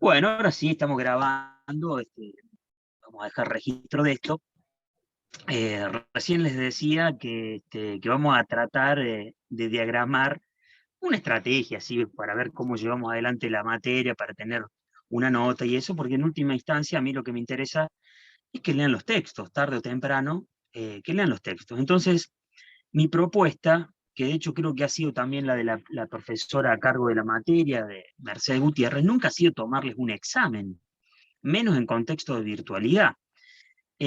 Bueno, ahora sí estamos grabando, vamos a dejar registro de esto. Recién les decía que vamos a tratar de diagramar una estrategia, así, para ver cómo llevamos adelante la materia, para tener una nota y eso, porque en última instancia a mí lo que me interesa es que lean los textos, tarde o temprano, que lean los textos. Entonces, mi propuesta, que de hecho creo que ha sido también la de la profesora a cargo de la materia, de Mercedes Gutiérrez, nunca ha sido tomarles un examen, menos en contexto de virtualidad.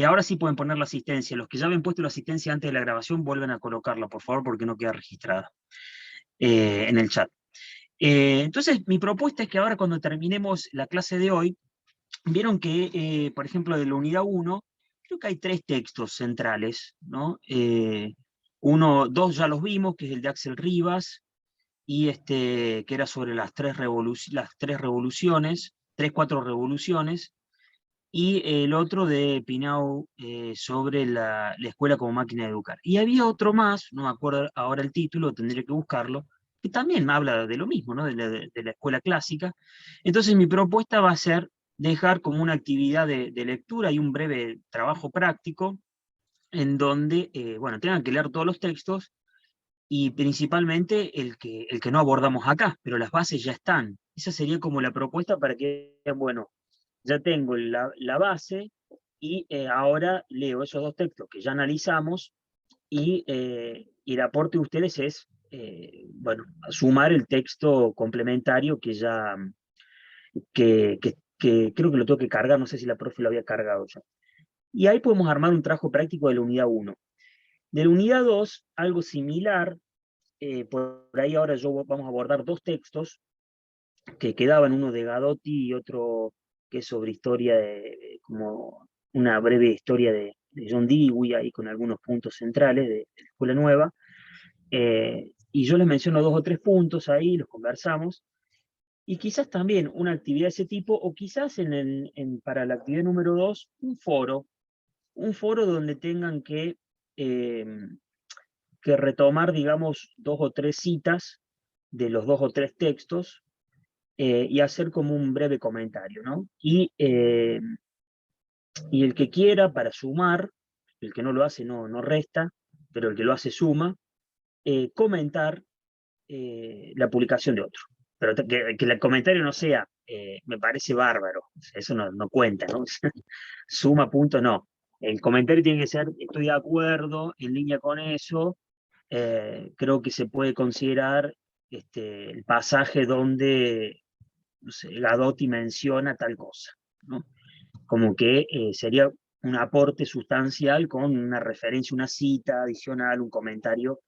Ahora sí pueden poner la asistencia. Los que ya habían puesto la asistencia antes de la grabación, vuelven a colocarla, por favor, porque no queda registrada en el chat. Entonces, mi propuesta es que ahora cuando terminemos la clase de hoy, vieron que, por ejemplo, de la unidad 1, creo que hay 3 textos centrales, ¿no? Dos ya los vimos, que es el de Axel Rivas, y que era sobre cuatro revoluciones, y el otro de Pinau sobre la escuela como máquina de educar. Y había otro más, no me acuerdo ahora el título, tendría que buscarlo, que también habla de lo mismo, ¿no? De la escuela clásica. Entonces mi propuesta va a ser dejar como una actividad de lectura y un breve trabajo práctico en donde, bueno, tengan que leer todos los textos y principalmente el que no abordamos acá, pero las bases ya están. Esa sería como la propuesta para que, bueno, ya tengo la base y ahora leo esos 2 textos que ya analizamos y el aporte de ustedes es, bueno, sumar el texto complementario que creo que lo tengo que cargar, no sé si la profe lo había cargado ya. Y ahí podemos armar un trabajo práctico de la unidad 1. De la unidad 2, algo similar, por ahí ahora vamos a abordar 2 textos que quedaban, uno de Gadotti y otro que es sobre historia como una breve historia de John Dewey, ahí con algunos puntos centrales de la Escuela Nueva. Y yo les menciono 2 o 3 puntos ahí, los conversamos, y quizás también una actividad de ese tipo, o quizás para la actividad número 2, un foro donde tengan eh, que retomar, digamos, 2 o 3 citas de los 2 o 3 textos, y hacer como un breve comentario, ¿no? Y el que quiera, para sumar, el que no lo hace no resta, pero el que lo hace suma, comentar la publicación de otro. Pero que el comentario no sea, me parece bárbaro, o sea, eso no cuenta, ¿no? Suma punto, no. El comentario tiene que ser, estoy de acuerdo, en línea con eso, creo que se puede considerar el pasaje donde, no sé, Gadotti menciona tal cosa, ¿no? Como que sería un aporte sustancial con una referencia, una cita adicional, un comentario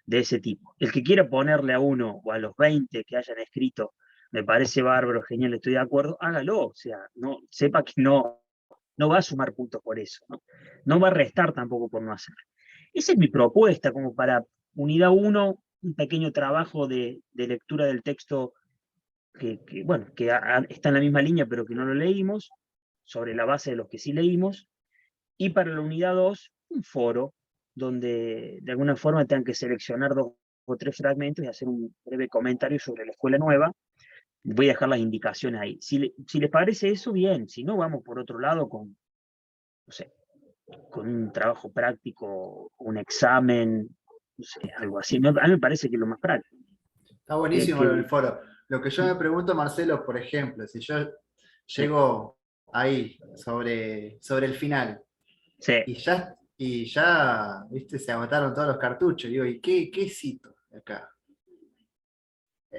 de ese tipo. El que quiera ponerle a uno o a los 20 que hayan escrito, me parece bárbaro, genial, estoy de acuerdo, hágalo, o sea, sepa que no va a sumar puntos por eso, no va a restar tampoco por no hacerlo. Esa es mi propuesta, como para unidad 1, un pequeño trabajo de lectura del texto bueno, está en la misma línea, pero que no lo leímos, sobre la base de los que sí leímos, y para la unidad 2, un foro, donde de alguna forma tengan que seleccionar 2 o 3 fragmentos y hacer un breve comentario sobre la escuela nueva. Voy a dejar las indicaciones ahí. Si les parece eso, bien, si no, vamos por otro lado no sé, con un trabajo práctico, un examen, no sé, algo así. A mí me parece que es lo más práctico. Está Que, buenísimo lo del que, foro. Lo que yo me pregunto, Marcelo, por ejemplo, si yo sí, llego ahí sobre el final sí, y ya, viste, se agotaron todos los cartuchos, digo, ¿y qué cito acá?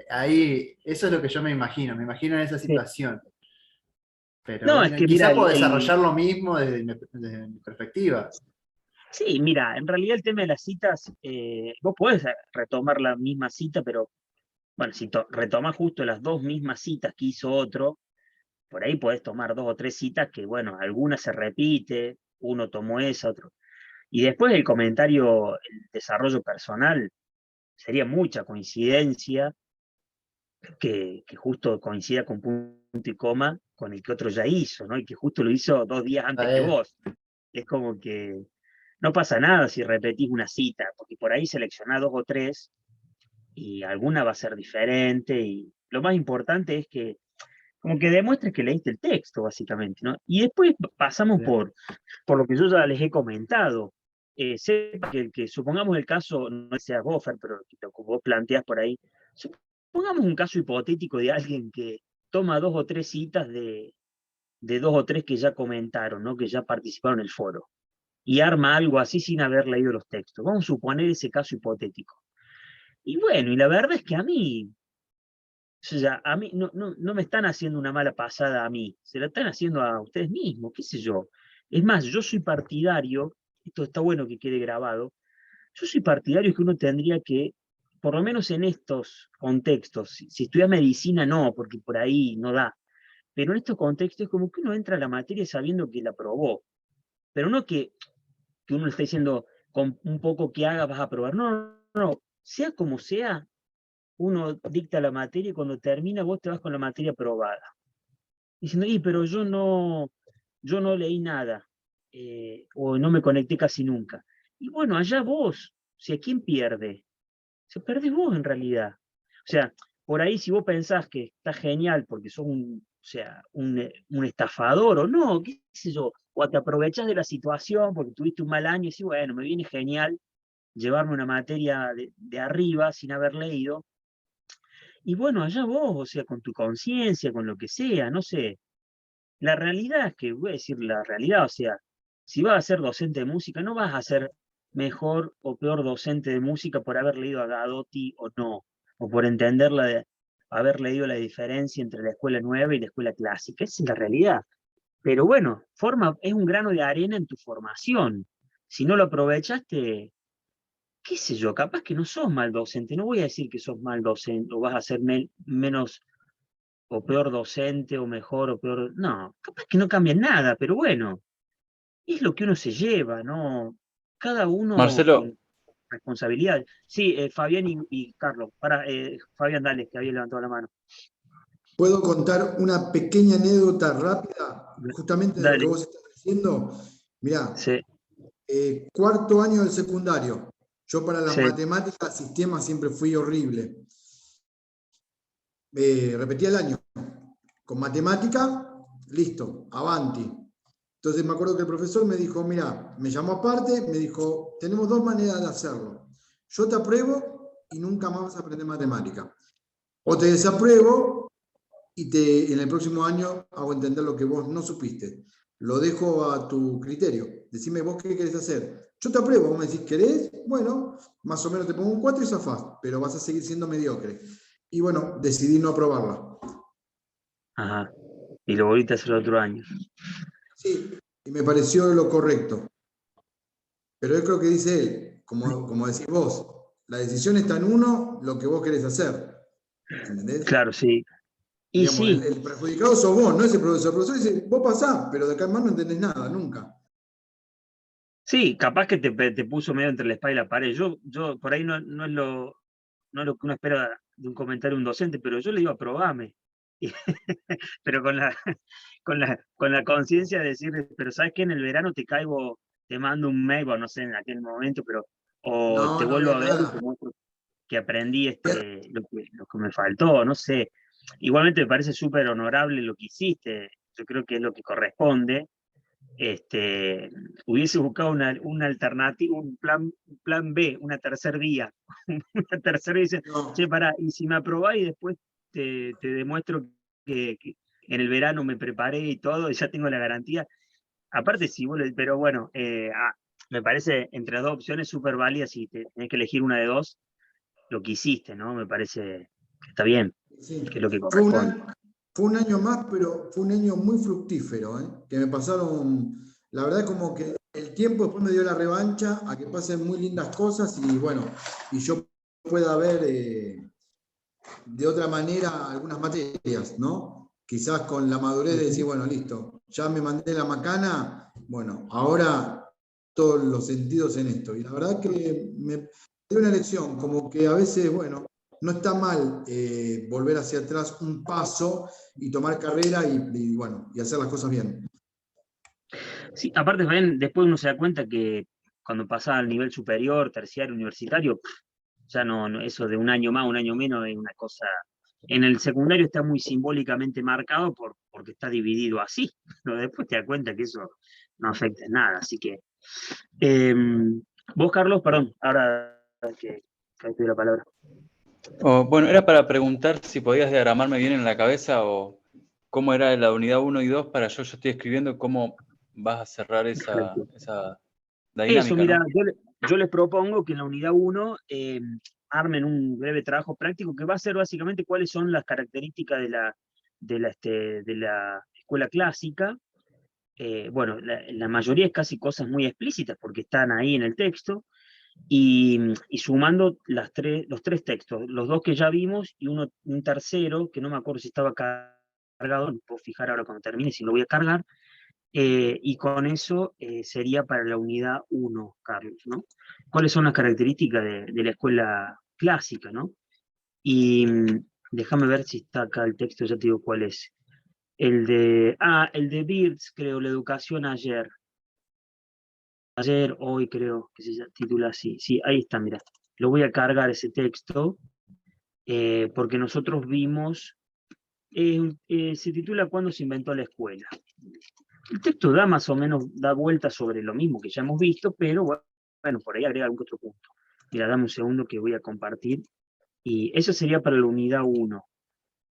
Ahí, eso es lo que yo me imagino en esa sí. situación. Pero No, es que mira, quizá puedo desarrollar lo mismo desde mi perspectiva. sí, mira, en realidad el tema de las citas, vos podés retomar la misma cita, pero bueno, si retomás justo las 2 mismas citas que hizo otro, por ahí podés tomar 2 o 3 citas que, bueno, alguna se repite, uno tomó esa, otro. Y después el comentario, el desarrollo personal, sería mucha coincidencia que justo coincida con punto y coma con el que otro ya hizo, ¿no? Y que justo lo hizo 2 días antes que Eh, vos. Es como que no pasa nada si repetís una cita, porque por ahí seleccionás 2 o 3 y alguna va a ser diferente. Y lo más importante es que como que demuestres que leíste el texto, básicamente, ¿no? Y después pasamos Bien. por lo que yo ya les he comentado. Sepa que supongamos el caso, no sea vos, Fer, pero lo que vos planteás por ahí, supongamos un caso hipotético de alguien que toma 2 o 3 citas de 2 o 3 que ya comentaron, ¿no? Que ya participaron en el foro, y arma algo así sin haber leído los textos. Vamos a suponer ese caso hipotético. Y bueno, y la verdad es que a mí, o sea, a mí no me están haciendo una mala pasada a mí, se la están haciendo a ustedes mismos, qué sé yo. Es más, yo soy partidario, esto está bueno que quede grabado, yo soy partidario que uno tendría que, por lo menos en estos contextos, si estudia medicina no, porque por ahí no da, pero en estos contextos es como que uno entra a la materia sabiendo que la aprobó, pero no que uno le está diciendo con un poco que haga vas a aprobar, no, sea como sea, uno dicta la materia y cuando termina vos te vas con la materia aprobada. Diciendo, pero yo no leí nada, o no me conecté casi nunca. Y bueno, allá vos, si a quién pierde, se perdés vos en realidad. O sea, por ahí si vos pensás que está genial porque sos o sea, un estafador o no, qué sé yo, o te aprovechás de la situación porque tuviste un mal año y decís, bueno, me viene genial llevarme una materia de arriba sin haber leído. Y bueno, allá vos, o sea, con tu conciencia, con lo que sea, no sé. La realidad es que, voy a decir la realidad, o sea, si vas a ser docente de música, no vas a ser mejor o peor docente de música por haber leído a Gadotti o no, o por haber leído la diferencia entre la escuela nueva y la escuela clásica. Esa es la realidad. Pero bueno, es un grano de arena en tu formación. Si no lo aprovechaste, qué sé yo, capaz que no sos mal docente. No voy a decir que sos mal docente o vas a ser menos o peor docente o mejor o peor. No, capaz que no cambia nada, pero bueno, es lo que uno se lleva, ¿no? Cada uno Marcelo, con responsabilidad. Sí, Fabián y Carlos. Fabián, dale, que había levantado la mano. ¿Puedo contar una pequeña anécdota rápida, justamente de lo que Dale, vos estás diciendo? Mirá, sí, cuarto año del secundario. Yo para las sí, matemáticas, sistemas siempre fui horrible. Repetía el año. Con matemática, listo, avanti. Entonces me acuerdo que el profesor me dijo, mira, me llamó aparte, me dijo, tenemos 2 maneras de hacerlo. Yo te apruebo y nunca más vas a aprender matemática. O te desapruebo y en el próximo año hago entender lo que vos no supiste. Lo dejo a tu criterio. Decime vos qué querés hacer. Yo te apruebo, vos me decís, ¿querés? Bueno, más o menos te pongo un 4 y zafás, pero vas a seguir siendo mediocre. Y bueno, decidí no aprobarla. ajá. Y lo volviste a hacer otro año. Sí, y me pareció lo correcto. Pero es lo que dice él, como decís vos, la decisión está en uno, lo que vos querés hacer. ¿Entendés? Claro, sí. Y Digamos, sí, el perjudicado sos vos, no es el profesor. El profesor dice, vos pasás, pero de acá en más no entendés nada, nunca. sí, capaz que te puso medio entre la espada y la pared. Yo por ahí no es lo que uno espera de un comentario de un docente, pero yo le digo aprobame. Pero con la conciencia de decir, pero sabes que en el verano te caigo, te mando un mail, bueno, no sé en aquel momento, pero o No, te no vuelvo había a ver y te nada. muestro que aprendí lo que me faltó, no sé. Igualmente me parece súper honorable lo que hiciste, yo creo que es lo que corresponde. Hubiese buscado una alternativa, un plan B, una tercer vía, una tercera vía, dice, che, No, pará, y si me aprobás y después te demuestro que en el verano me preparé y todo, y ya tengo la garantía. Aparte, sí, pero bueno, me parece entre las dos opciones súper válidas, si tenés que elegir una de dos, lo que hiciste, ¿no? Me parece que está bien, que es sí. lo que corresponde. Fue un año más, pero fue un año muy fructífero, ¿eh? Que me pasaron, la verdad como que el tiempo después me dio la revancha a que pasen muy lindas cosas y bueno, y yo pueda ver de otra manera algunas materias, ¿no? Quizás con la madurez de decir, Ujú. bueno, listo, ya me mandé la macana, bueno, ahora todos los sentidos en esto. Y la verdad que me dio una lección, como que a veces, bueno, no está mal volver hacia atrás un paso y tomar carrera bueno, y hacer las cosas bien. Sí, aparte, Fabián, después uno se da cuenta que cuando pasa al nivel superior, terciario, universitario, ya no, eso de un año más, un año menos es una cosa, En el secundario está muy simbólicamente marcado porque está dividido así, pero después te das cuenta que eso no afecta en nada, así que... vos, Carlos, perdón, ahora que te doy la palabra. Bueno, era para preguntar si podías diagramarme bien en la cabeza o cómo era la unidad 1 y 2 para yo estoy escribiendo cómo vas a cerrar esa la dinámica, Eso, mira, ¿no? yo les propongo que en la unidad 1 armen un breve trabajo práctico que va a ser básicamente cuáles son las características de la escuela clásica. Bueno, la mayoría es casi cosas muy explícitas porque están ahí en el texto, y sumando los tres textos, los dos que ya vimos y un tercero, que no me acuerdo si estaba cargado, me puedo fijar ahora cuando termine si lo voy a cargar, y con eso sería para la unidad 1, Carlos, ¿no? ¿Cuáles son las características de la escuela clásica, ¿no? Y déjame ver si está acá el texto, ya te digo cuál es. El de Birds, creo, la educación ayer. Ayer, hoy creo que se titula así. Sí, ahí está, mira. Lo voy a cargar ese texto, porque nosotros vimos, se titula ¿Cuándo se inventó la escuela? El texto da más o menos, da vueltas sobre lo mismo que ya hemos visto, pero bueno, por ahí agrega algún otro punto. Mira, dame un segundo que voy a compartir. Y eso sería para la unidad 1.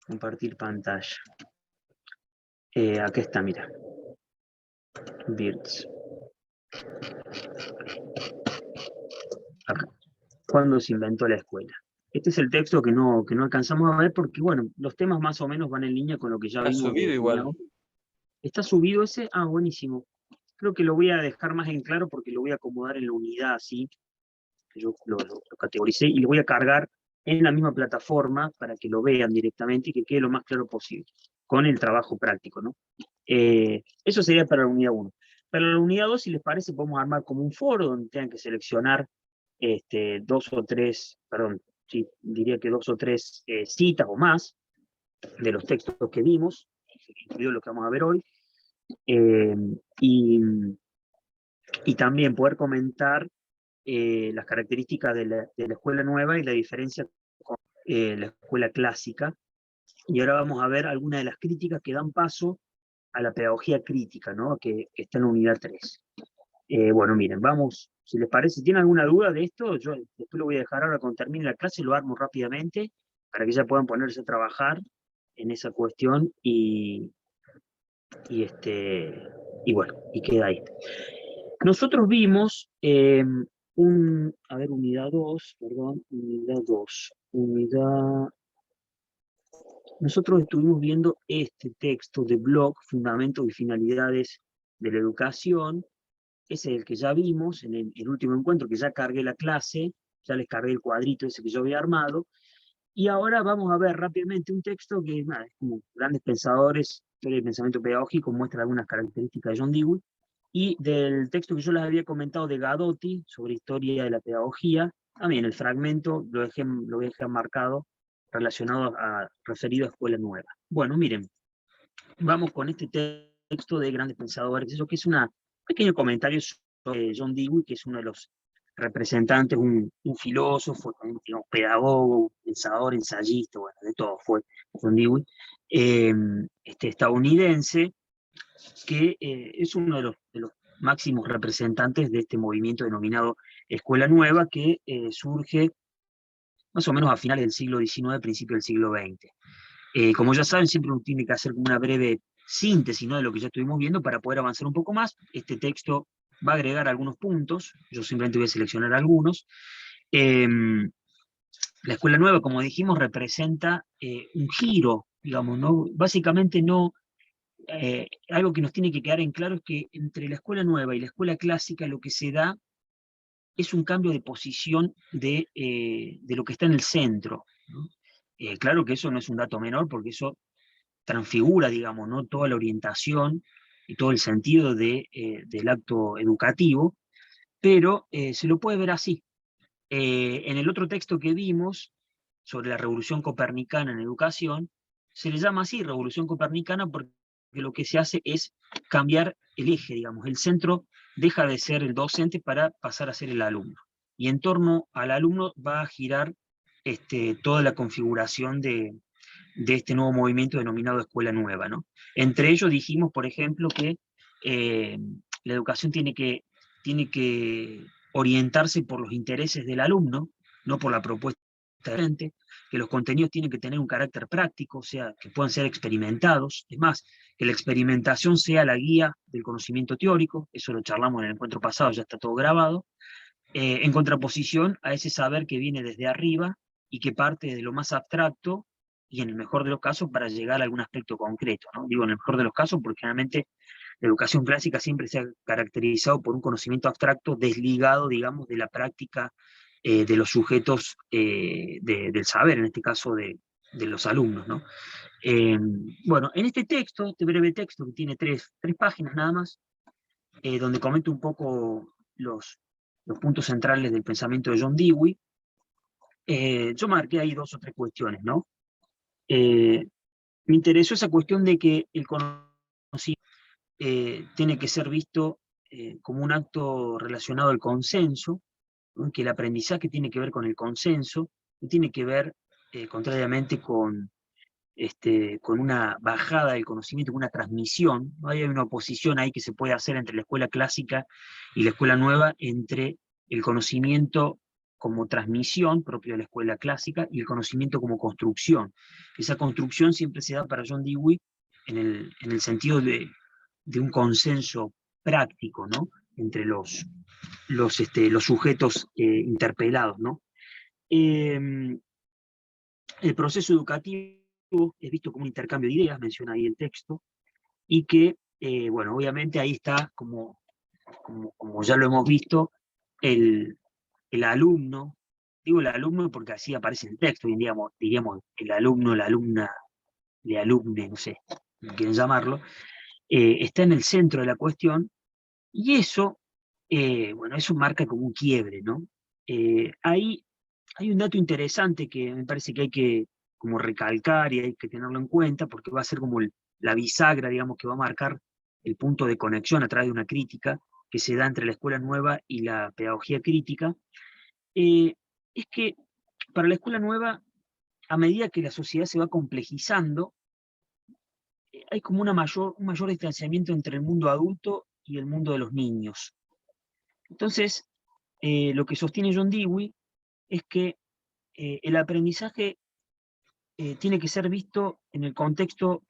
Compartir pantalla. Acá está, mira. Birds. Acá. ¿Cuándo se inventó la escuela? Este es el texto que no alcanzamos a ver porque, bueno, los temas más o menos van en línea con lo que ya Está vimos subido de igual. ¿Está subido ese? Ah, buenísimo. Creo que lo voy a dejar más en claro porque lo voy a acomodar en la unidad así. Yo lo categoricé y lo voy a cargar en la misma plataforma para que lo vean directamente y que quede lo más claro posible, con el trabajo práctico, ¿no? Eso sería para la unidad 1. Para la unidad 2, si les parece, podemos armar como un foro donde tengan que seleccionar dos o tres, perdón, sí, diría que 2 o 3 citas o más de los textos que vimos, incluido lo que vamos a ver hoy, y también poder comentar las características de la escuela nueva y la diferencia con la escuela clásica. Y ahora vamos a ver algunas de las críticas que dan paso a la pedagogía crítica, ¿no? que está en la unidad 3. Bueno, miren, vamos, si les parece, si tienen alguna duda de esto, yo después lo voy a dejar ahora cuando termine la clase, lo armo rápidamente para que ya puedan ponerse a trabajar en esa cuestión y bueno, y queda ahí. Nosotros vimos unidad 2, perdón, unidad 2, nosotros estuvimos viendo este texto de Bloch, Fundamentos y Finalidades de la Educación. Ese es el que ya vimos en el último encuentro, que ya cargué la clase, ya les cargué el cuadrito ese que yo había armado, y ahora vamos a ver rápidamente un texto que es como Grandes Pensadores, Historia del Pensamiento Pedagógico, muestra algunas características de John Dewey, y del texto que yo les había comentado de Gadotti, sobre Historia de la Pedagogía, también el fragmento lo voy a dejar marcado, referido a Escuela Nueva. Bueno, miren, vamos con este texto de Grandes Pensadores, eso que es un pequeño comentario sobre John Dewey, que es uno de los representantes, un filósofo, un pedagogo, pensador, ensayista, bueno, de todo fue John Dewey, estadounidense, que es uno de los máximos representantes de este movimiento denominado Escuela Nueva, que surge más o menos a finales del siglo XIX, principios del siglo XX. Como ya saben, siempre uno tiene que hacer una breve síntesis, ¿no?, de lo que ya estuvimos viendo para poder avanzar un poco más. Este texto va a agregar algunos puntos, yo simplemente voy a seleccionar algunos. La Escuela Nueva, como dijimos, representa un giro, digamos, ¿no? Básicamente no... algo que nos tiene que quedar en claro es que entre la Escuela Nueva y la Escuela Clásica lo que se da es un cambio de posición de lo que está en el centro, ¿no? Claro que eso no es un dato menor, porque eso transfigura, digamos, ¿no?, toda la orientación y todo el sentido del acto educativo, pero se lo puede ver así. En el otro texto que vimos, sobre la revolución copernicana en educación, se le llama así, revolución copernicana, porque lo que se hace es cambiar el eje, digamos, el centro deja de ser el docente para pasar a ser el alumno. Y en torno al alumno va a girar toda la configuración de de este nuevo movimiento denominado Escuela Nueva, ¿no? Entre ellos dijimos, por ejemplo, que la educación tiene que orientarse por los intereses del alumno, no por la propuesta del docente, que los contenidos tienen que tener un carácter práctico, o sea, que puedan ser experimentados. Es más, que la experimentación sea la guía del conocimiento teórico, eso lo charlamos en el encuentro pasado, ya está todo grabado, en contraposición a ese saber que viene desde arriba y que parte de lo más abstracto, y en el mejor de los casos para llegar a algún aspecto concreto, ¿no? Digo en el mejor de los casos porque generalmente la educación clásica siempre se ha caracterizado por un conocimiento abstracto desligado, digamos, de la práctica de los sujetos del saber, en este caso de los alumnos, ¿no? Bueno, en este texto, este breve texto que tiene tres páginas nada más, donde comento un poco los puntos centrales del pensamiento de John Dewey, yo marqué ahí 2 o 3 cuestiones, ¿no? Me interesó esa cuestión de que el conocimiento tiene que ser visto como un acto relacionado al consenso, ¿no? Que el aprendizaje tiene que ver con el consenso, y tiene que ver, contrariamente, con una bajada del conocimiento, con una transmisión, ¿no? Hay una oposición ahí que se puede hacer entre la escuela clásica y la escuela nueva, entre el conocimiento como transmisión propio de la escuela clásica y el conocimiento como construcción. Esa construcción siempre se da para John Dewey en el sentido de un consenso práctico, ¿no? Entre los sujetos interpelados, ¿no? El proceso educativo es visto como un intercambio de ideas, menciona ahí el texto, y que, bueno, obviamente ahí está, como ya lo hemos visto, el alumno, digo el alumno porque así aparece en el texto, diríamos el alumno, la alumna, le alumne, no sé, como quieren llamarlo, está en el centro de la cuestión, y eso, bueno, eso marca como un quiebre, ¿no? Ahí hay un dato interesante que me parece que hay que como recalcar y hay que tenerlo en cuenta, porque va a ser como la bisagra, digamos, que va a marcar el punto de conexión a través de una crítica que se da entre la escuela nueva y la pedagogía crítica, es que para la escuela nueva, a medida que la sociedad se va complejizando, hay como un mayor distanciamiento entre el mundo adulto y el mundo de los niños. Entonces, lo que sostiene John Dewey es que el aprendizaje tiene que ser visto en el contexto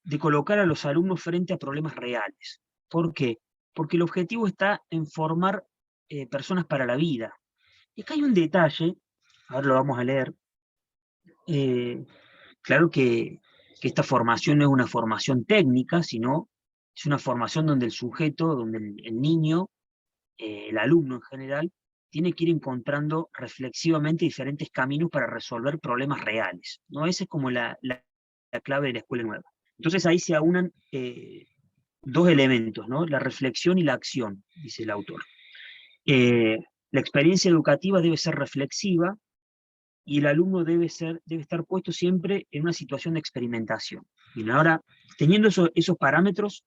de colocar a los alumnos frente a problemas reales. ¿Por qué? Porque el objetivo está en formar personas para la vida. Y acá hay un detalle, ahora lo vamos a leer. Claro que esta formación no es una formación técnica, sino es una formación donde el sujeto, donde el niño, el alumno en general, tiene que ir encontrando reflexivamente diferentes caminos para resolver problemas reales, ¿no? Esa es como la clave de la escuela nueva. Entonces ahí se aunan 2 elementos, ¿no? La reflexión y la acción, dice el autor. La experiencia educativa debe ser reflexiva y el alumno debe estar puesto siempre en una situación de experimentación. Bien, ahora, teniendo esos parámetros,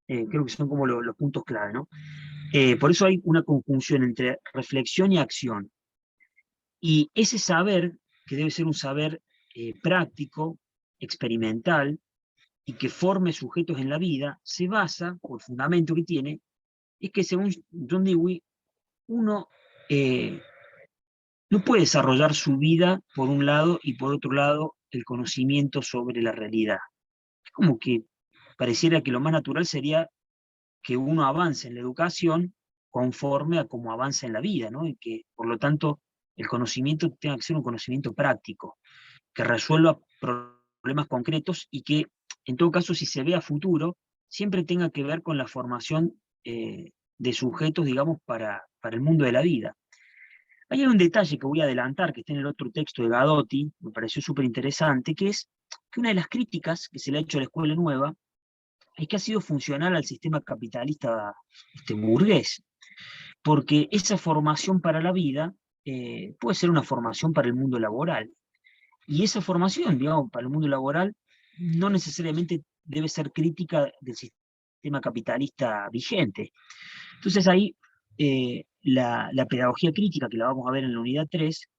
creo que son como los puntos clave, ¿no? Por eso hay una conjunción entre reflexión y acción. Y ese saber, que debe ser un saber práctico, experimental, y que forme sujetos en la vida, se basa, o el fundamento que tiene, es que según John Dewey, uno no puede desarrollar su vida por un lado y por otro lado el conocimiento sobre la realidad. Es como que pareciera que lo más natural sería que uno avance en la educación conforme a cómo avanza en la vida, ¿no? Y que, por lo tanto, el conocimiento tenga que ser un conocimiento práctico, que resuelva problemas concretos y que, en todo caso, si se ve a futuro, siempre tenga que ver con la formación de sujetos, digamos, para el mundo de la vida. Ahí hay un detalle que voy a adelantar, que está en el otro texto de Gadotti, me pareció súper interesante, que es que una de las críticas que se le ha hecho a la escuela nueva es que ha sido funcional al sistema capitalista burgués, porque esa formación para la vida puede ser una formación para el mundo laboral. Y esa formación, digamos, para el mundo laboral, no necesariamente debe ser crítica del sistema capitalista vigente. Entonces ahí la pedagogía crítica, que la vamos a ver en la unidad 3,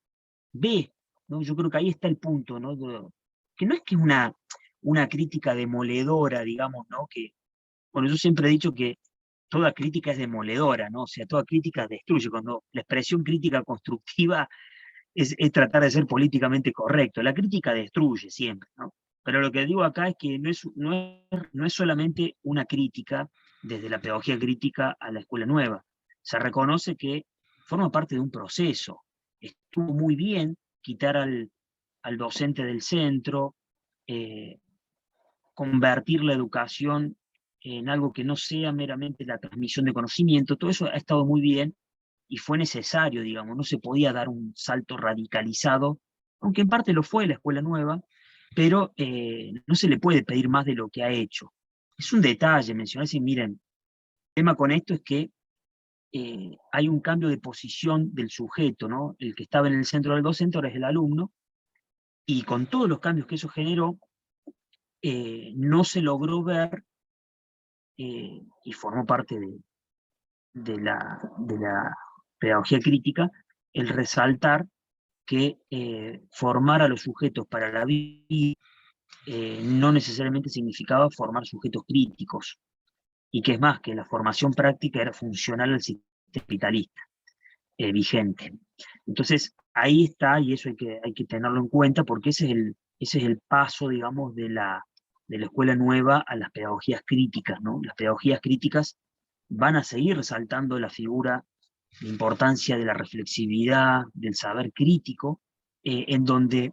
ve, ¿no? Yo creo que ahí está el punto, ¿no? que no es que es una crítica demoledora, digamos, ¿no? Que, bueno, yo siempre he dicho que toda crítica es demoledora, ¿no? O sea, toda crítica destruye. Cuando la expresión crítica constructiva es tratar de ser políticamente correcto. La crítica destruye siempre, ¿no? Pero lo que digo acá es que no es solamente una crítica desde la pedagogía crítica a la escuela nueva. Se reconoce que forma parte de un proceso. Estuvo muy bien quitar al docente del centro, eh, convertir la educación en algo que no sea meramente la transmisión de conocimiento. Todo eso ha estado muy bien y fue necesario, digamos, no se podía dar un salto radicalizado, aunque en parte lo fue la escuela nueva, pero no se le puede pedir más de lo que ha hecho. Es un detalle mencionar, si miren, el tema con esto es que hay un cambio de posición del sujeto, ¿no? El que estaba en el centro del docente ahora es el alumno, y con todos los cambios que eso generó, no se logró ver, y formó parte de la pedagogía crítica, el resaltar que formar a los sujetos para la vida no necesariamente significaba formar sujetos críticos, y que es más, que la formación práctica era funcional al sistema capitalista vigente. Entonces, ahí está, y eso hay que tenerlo en cuenta, porque ese es el paso, digamos, de la escuela nueva a las pedagogías críticas, ¿no? Las pedagogías críticas van a seguir resaltando la figura, la importancia de la reflexividad, del saber crítico, en donde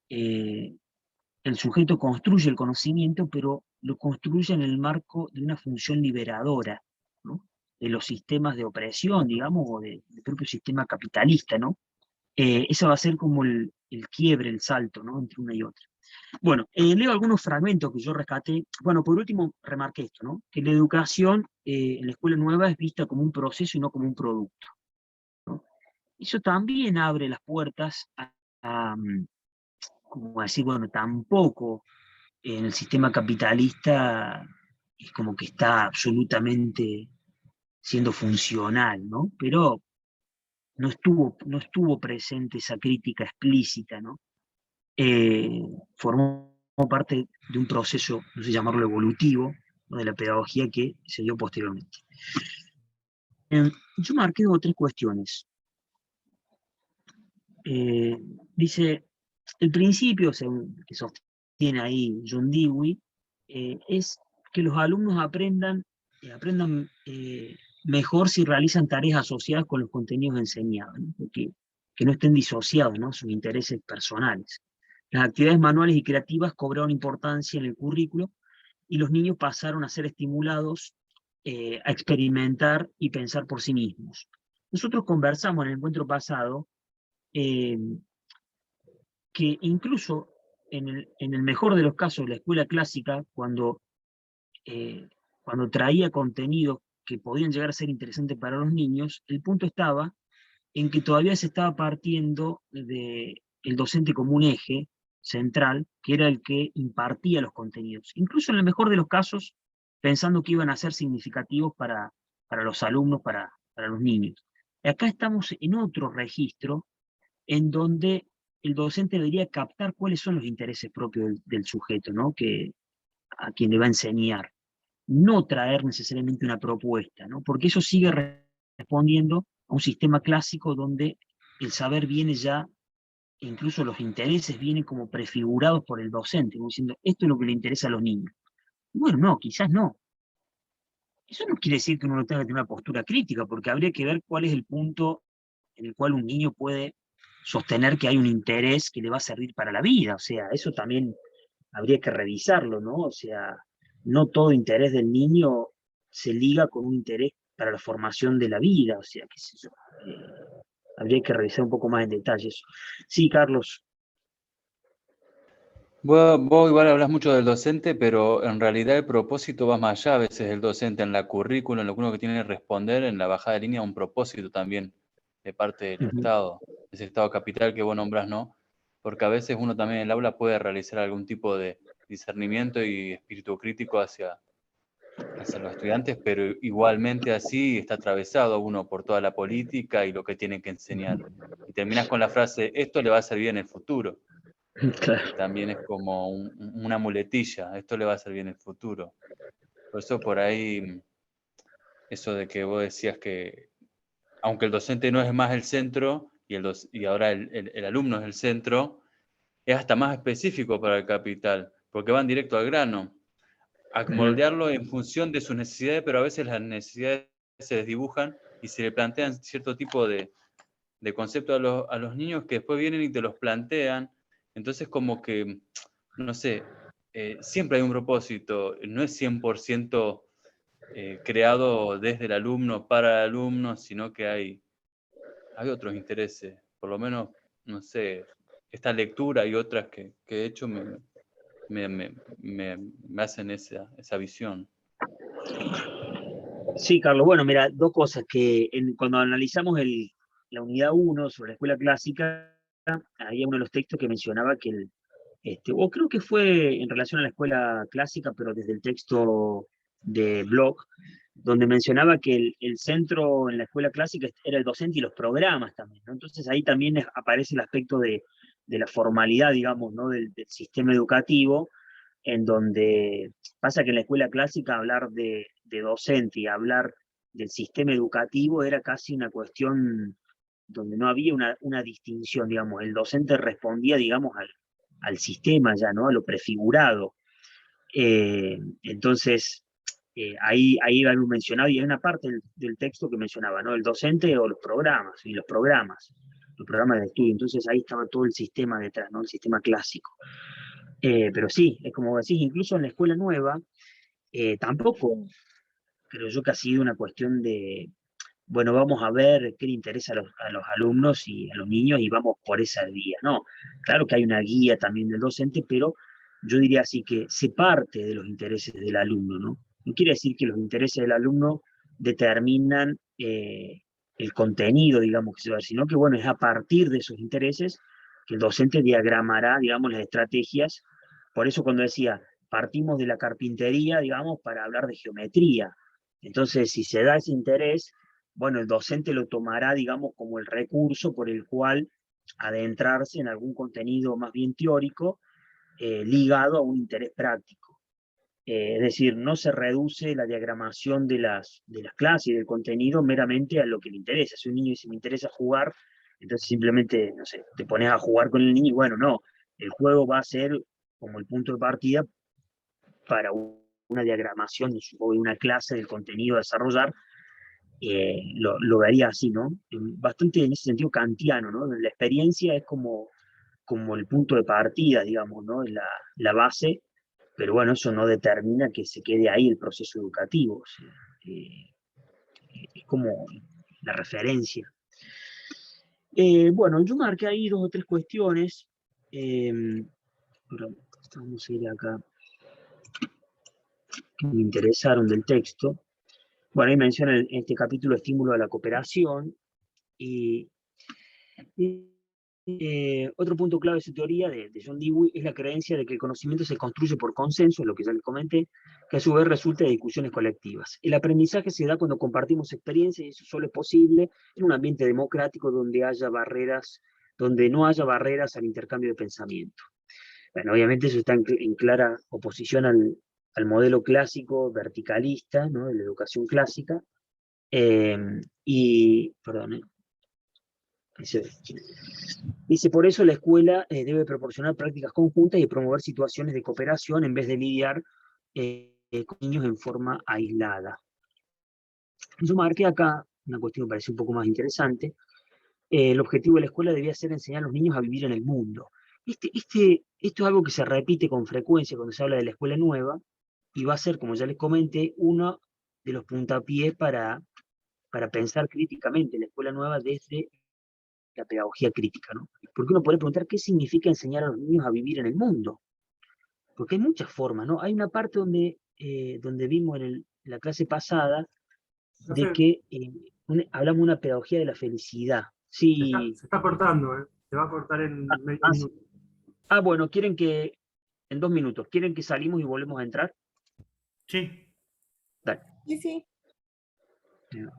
el sujeto construye el conocimiento, pero lo construye en el marco de una función liberadora, ¿no? De los sistemas de opresión, digamos, o del propio sistema capitalista, ¿no? Eso va a ser como el quiebre, el salto, ¿no? Entre una y otra. Bueno, leo algunos fragmentos que yo rescaté. Bueno, por último, remarqué esto, ¿no? Que la educación en la escuela nueva es vista como un proceso y no como un producto, ¿no? Eso también abre las puertas a, como decir, bueno, tampoco en el sistema capitalista es como que está absolutamente siendo funcional, ¿no? Pero no estuvo presente esa crítica explícita, ¿no? Formó parte de un proceso, no sé llamarlo evolutivo, ¿no? De la pedagogía que se dio posteriormente. Yo marqué 2 o 3 cuestiones. Dice, el principio, según que sostiene ahí John Dewey, es que los alumnos aprendan mejor si realizan tareas asociadas con los contenidos enseñados, ¿no? Que no estén disociados, ¿no? Sus intereses personales. Las actividades manuales y creativas cobraron importancia en el currículo y los niños pasaron a ser estimulados a experimentar y pensar por sí mismos. Nosotros conversamos en el encuentro pasado eh, que incluso en el mejor de los casos, la escuela clásica, cuando traía contenidos que podían llegar a ser interesantes para los niños, el punto estaba en que todavía se estaba partiendo del docente como un eje central, que era el que impartía los contenidos. Incluso en el mejor de los casos, pensando que iban a ser significativos para los alumnos, para los niños. Acá estamos en otro registro en donde el docente debería captar cuáles son los intereses propios del sujeto, ¿no? A quien le va a enseñar. No traer necesariamente una propuesta, ¿no? Porque eso sigue respondiendo a un sistema clásico donde el saber viene ya, incluso los intereses vienen como prefigurados por el docente, como diciendo, esto es lo que le interesa a los niños. Bueno, no, quizás no. Eso no quiere decir que uno no tenga que tener una postura crítica, porque habría que ver cuál es el punto en el cual un niño puede sostener que hay un interés que le va a servir para la vida. O sea, eso también habría que revisarlo, ¿no? O sea, no todo interés del niño se liga con un interés para la formación de la vida. O sea, qué sé yo. Habría que revisar un poco más en detalle eso. Sí, Carlos. Vos igual hablas mucho del docente, pero en realidad el propósito va más allá a veces del docente en la currícula, en lo que uno que tiene que responder en la bajada de línea, un propósito también de parte del Estado, ese Estado capital que vos nombrás, ¿no? Porque a veces uno también en el aula puede realizar algún tipo de discernimiento y espíritu crítico hacia los estudiantes, pero igualmente así está atravesado uno por toda la política y lo que tiene que enseñar. Y terminas con la frase, esto le va a servir en el futuro. Claro. también es como una muletilla, esto le va a hacer bien en el futuro. Por eso por ahí, eso de que vos decías que, aunque el docente no es más el centro, y ahora el alumno es el centro, es hasta más específico para el capital, porque van directo al grano, a moldearlo en función de sus necesidades, pero a veces las necesidades se desdibujan y se le plantean cierto tipo de conceptos a los niños que después vienen y te los plantean. Entonces como que, no sé, siempre hay un propósito, no es 100% creado desde el alumno para el alumno, sino que hay otros intereses, por lo menos, no sé, esta lectura y otras que de hecho me hacen esa visión. Sí, Carlos, bueno, mira, dos cosas que cuando analizamos la unidad 1 sobre la escuela clásica, había uno de los textos que mencionaba que o creo que fue en relación a la escuela clásica, pero desde el texto de Bloch, donde mencionaba que el centro en la escuela clásica era el docente y los programas también, ¿no? Entonces ahí también aparece el aspecto de la formalidad, digamos, ¿no? Del sistema educativo, en donde pasa que en la escuela clásica hablar de docente y hablar del sistema educativo era casi una cuestión donde no había una distinción, digamos, el docente respondía, digamos, al sistema ya, ¿no? A lo prefigurado. Entonces, ahí algo mencionado, y hay una parte del texto que mencionaba, ¿no? El docente o los programas de estudio. Entonces ahí estaba todo el sistema detrás, ¿no? El sistema clásico. Pero sí, es como decís, incluso en la escuela nueva, tampoco creo yo que ha sido una cuestión de, bueno, vamos a ver qué le interesa a los alumnos y a los niños y vamos por esa vía. No, claro que hay una guía también del docente, pero yo diría así que se parte de los intereses del alumno, ¿no? No quiere decir que los intereses del alumno determinan el contenido, digamos, que se va a ver, sino que, bueno, es a partir de esos intereses que el docente diagramará, digamos, las estrategias. Por eso cuando decía, partimos de la carpintería, digamos, para hablar de geometría. Entonces, si se da ese interés, bueno, el docente lo tomará, digamos, como el recurso por el cual adentrarse en algún contenido más bien teórico ligado a un interés práctico. Es decir, no se reduce la diagramación de las clases y del contenido meramente a lo que le interesa. Si un niño dice, me interesa jugar, entonces simplemente, no sé, te pones a jugar con el niño y bueno, no, el juego va a ser como el punto de partida para una diagramación de una clase del contenido a desarrollar. Lo vería así, ¿no? Bastante en ese sentido kantiano, ¿no? La experiencia es como el punto de partida, digamos, ¿no? Es la base, pero bueno, eso no determina que se quede ahí el proceso educativo. O sea, es como la referencia. Bueno, yo marqué ahí 2 o 3 cuestiones. Pero vamos a ir acá, que me interesaron del texto. Bueno, ahí menciona en este capítulo estímulo a la cooperación. Y otro punto clave de su teoría de John Dewey es la creencia de que el conocimiento se construye por consenso, lo que ya les comenté, que a su vez resulta de discusiones colectivas. El aprendizaje se da cuando compartimos experiencias y eso solo es posible en un ambiente democrático donde no haya barreras al intercambio de pensamiento. Bueno, obviamente eso está en clara oposición al modelo clásico verticalista, ¿no? De la educación clásica. Perdón, dice, por eso la escuela debe proporcionar prácticas conjuntas y promover situaciones de cooperación en vez de lidiar con niños en forma aislada. Yo marqué acá una cuestión que me parece un poco más interesante. El objetivo de la escuela debía ser enseñar a los niños a vivir en el mundo. Esto es algo que se repite con frecuencia cuando se habla de la escuela nueva y va a ser, como ya les comenté, uno de los puntapiés para pensar críticamente la escuela nueva desde la pedagogía crítica, ¿no? Porque uno puede preguntar qué significa enseñar a los niños a vivir en el mundo. Porque hay muchas formas, ¿no? Hay una parte donde vimos en la clase pasada de que hablamos de una pedagogía de la felicidad. Sí. Se está cortando, ¿eh? Se va a cortar en medio minuto. Bueno, quieren que, en 2 minutos, ¿quieren que salimos y volvemos a entrar? Sí. Dale. Sí, sí. Ya.